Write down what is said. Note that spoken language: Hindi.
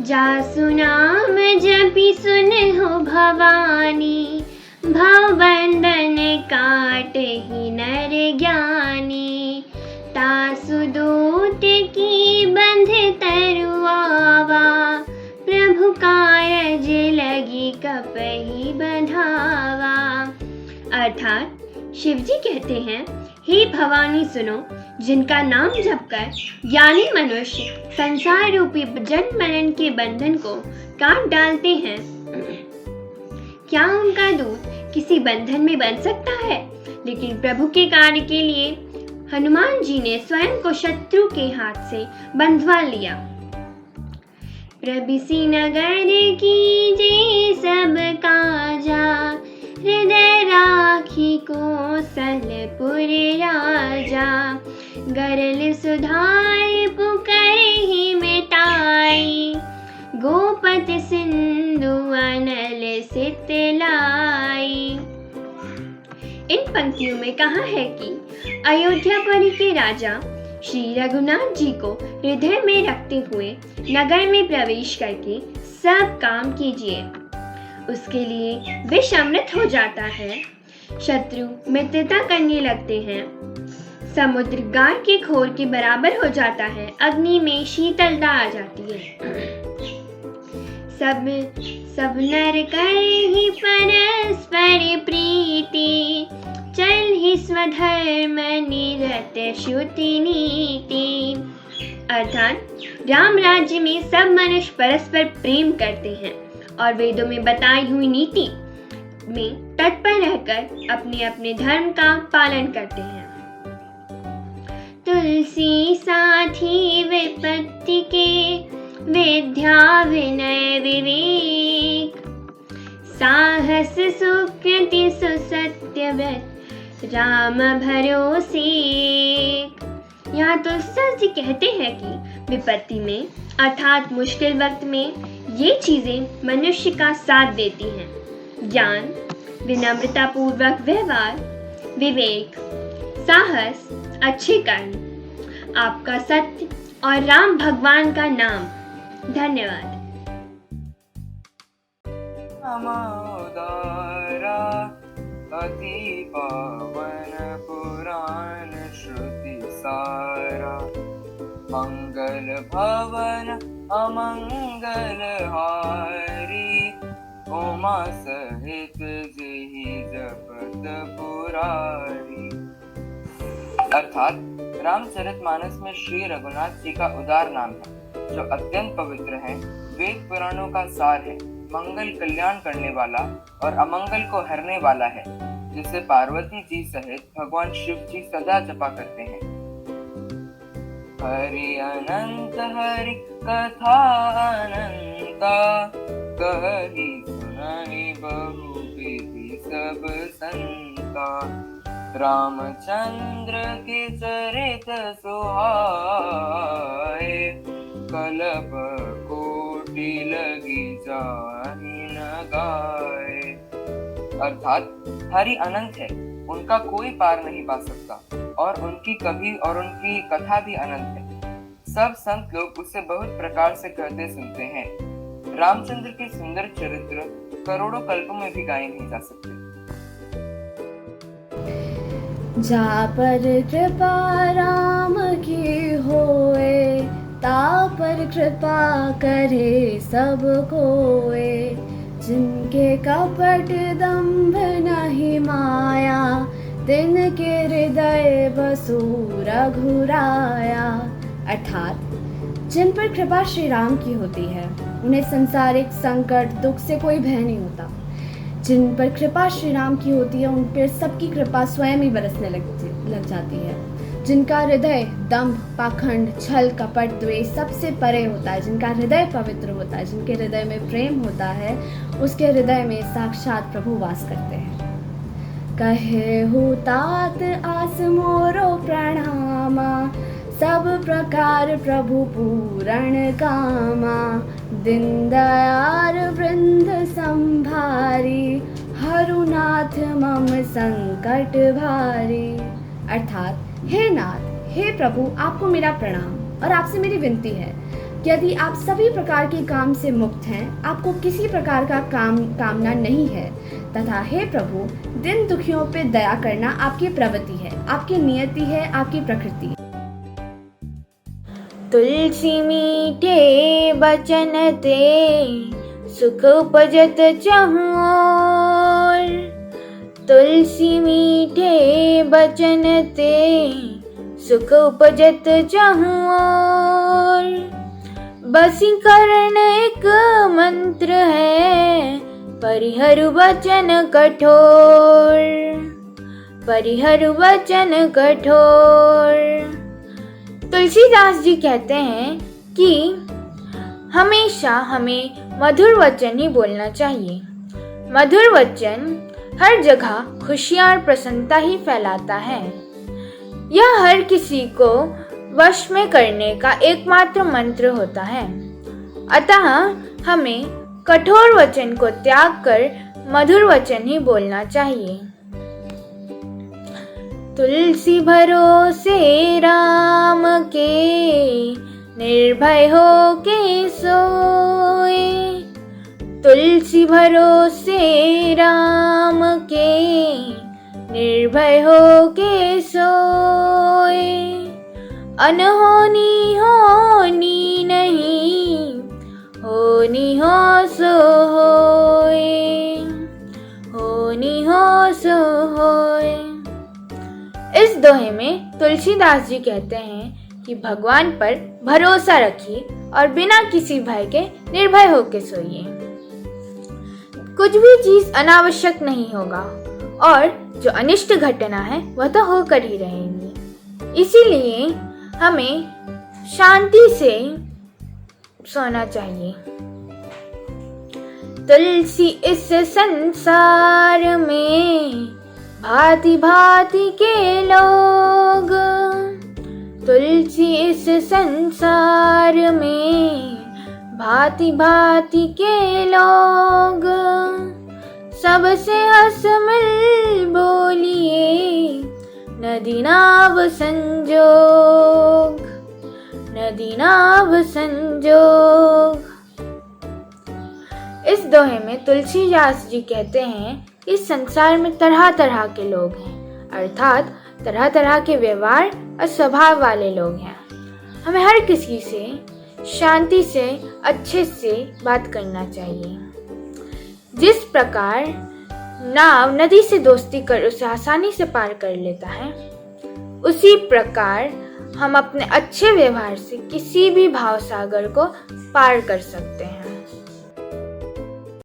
जासु नाम जपि सुनहु भवानी, भवबंधन काटहि नर ज्ञानी। तासु दूत की बंध तरुआवा, प्रभु कारज लगी कपहि बंधावा। अर्थात शिव जी कहते हैं, हे भवानी सुनो, जिनका नाम जपकर ज्ञानी मनुष्य संसार रूपी जन्म मरण के बंधन को काट डालते हैं, क्या उनका दूत किसी बंधन में बंध सकता है? लेकिन प्रभु के कार्य के लिए हनुमान जी ने स्वयं को शत्रु के हाथ से बंधवा लिया। प्रबिसी नगर कीजे सब काजा, हृदय राखी कौशलपुर राजा। गरल सुधार पुकारहि मिटाई, गोपति सिंधु अनल सित लाई। इन पंक्तियों में कहा है कि अयोध्यापुरी के राजा श्री रघुनाथ जी को हृदय में रखते हुए नगर में प्रवेश करके सब काम कीजिए। उसके लिए विष अमृत हो जाता है, शत्रु मित्रता करने लगते हैं, समुद्र गार के खोर के बराबर हो जाता है, अग्नि में शीतलता आ जाती है। सब नर करहि परस्पर प्रीति, चल ही स्वधर्म निरत श्रुति नीति। अर्थात राम राज्य में सब मनुष्य परस्पर प्रेम करते हैं और वेदों में बताई हुई नीति में तत्पर रहकर अपने अपने धर्म का पालन करते हैं। तुलसी साथी विपत्ति के, विद्या विनय विवेक। साहस सुकृति सुसत्य व्रत, राम भरोसे। यहाँ तुलसीदास जी कहते हैं कि विपत्ति में अर्थात मुश्किल वक्त में ये चीजें मनुष्य का साथ देती हैं: ज्ञान, विनम्रता पूर्वक व्यवहार, विवेक, साहस, अच्छे कर्म, आपका सत्य और राम भगवान का नाम। धन्यवाद। अति पावन पुराण श्रुति सारा, मंगल भवन अमंगल हारी। उमा सहित जेहि जपत पुरारी। अर्थात रामचरितमानस में श्री रघुनाथ जी का उदार नाम है, जो अत्यंत पवित्र है, वेद पुराणों का सार है, मंगल कल्याण करने वाला और अमंगल को हरने वाला है, जिसे पार्वती जी सहित भगवान शिव जी सदा जपा करते हैं। हरि अनंत हरि कथा अनंता, कहि सुनहि बहु विधि सब संता। रामचंद्र के चरित सुहाए, कलप कोटि लगी जाहि न गाए। अर्थात हरि अनंत है, उनका कोई पार नहीं पा सकता, और उनकी कथा भी अनंत है। सब संत लोग उसे बहुत प्रकार से कहते सुनते हैं। रामचंद्र के सुंदर चरित्र करोड़ों कल्पों में भी गाए नहीं जा सकते। जा पर कृपा राम की होए, ता पर कृपा करे सब कोए। जिनके कपट दंभ नहीं माया, तिनके हृदय बसु रघुराया। अर्थात जिन पर कृपा श्री राम की होती है, उन्हें सांसारिक संकट दुख से कोई भय नहीं होता। जिन पर कृपा श्री राम की होती है, उन पर सबकी कृपा स्वयं ही बरसने लग जाती है। जिनका हृदय दंभ, पाखंड, छल, कपट, द्वेष सबसे परे होता है, जिनका हृदय पवित्र होता है, जिनके हृदय में प्रेम होता है, उसके हृदय में साक्षात प्रभु वास करते हैं। कहेहु तात आस मोरो प्रणामा, सब प्रकार प्रभु पूरण कामा। दिन दयाल वृंद संभारी, हरुनाथ मम संकट भारी। अर्थात हे नाथ, हे प्रभु, आपको मेरा प्रणाम और आपसे मेरी विनती है, यदि आप सभी प्रकार के काम से मुक्त हैं, आपको किसी प्रकार का कामना नहीं है, तथा हे प्रभु, दिन दुखियों पे दया करना आपकी प्रवृत्ति है, आपकी नियति है, आपकी प्रकृति है। तुलसी मीठे बचन ते सुख उपजत चहुओर। तुलसी मीठे बचन ते सुख उपजत चहुओर। बसीकरण एक मंत्र है, परिहरु वचन कठोर। परिहरु वचन कठोर। तुलसीदास जी कहते हैं कि हमेशा हमें मधुर वचन ही बोलना चाहिए। मधुर वचन हर जगह खुशियाँ और प्रसन्नता ही फैलाता है। यह हर किसी को वश में करने का एकमात्र मंत्र होता है। अतः हमें कठोर वचन को त्याग कर मधुर वचन ही बोलना चाहिए। तुलसी भरोसे राम के, निर्भय हो के सोए। तुलसी भरोसे राम के, निर्भय हो के सोए। अनहोनी होनी नहीं, होनी हो सो होए। होनी हो सो होए। इस दोहे में तुलसीदास जी कहते हैं कि भगवान पर भरोसा रखिए और बिना किसी भय के निर्भय होकर सोइए। कुछ भी चीज अनावश्यक नहीं होगा और जो अनिष्ट घटना है वह तो होकर ही रहेगी। इसीलिए हमें शांति से सोना चाहिए। तुलसी इस संसार में भांति भांति के लोग। तुलसी इस संसार में भांति भांति के लोग। सबसे हंस मिल बोलिए, नदी नाव संजोग। नदी नाव संजोग। इस दोहे में तुलसीदास जी कहते हैं इस संसार में तरह तरह के लोग हैं, अर्थात तरह तरह के व्यवहार और स्वभाव वाले लोग हैं। हमें हर किसी से शांति से अच्छे से बात करना चाहिए। जिस प्रकार नाव नदी से दोस्ती कर उसे आसानी से पार कर लेता है, उसी प्रकार हम अपने अच्छे व्यवहार से किसी भी भाव सागर को पार कर सकते हैं।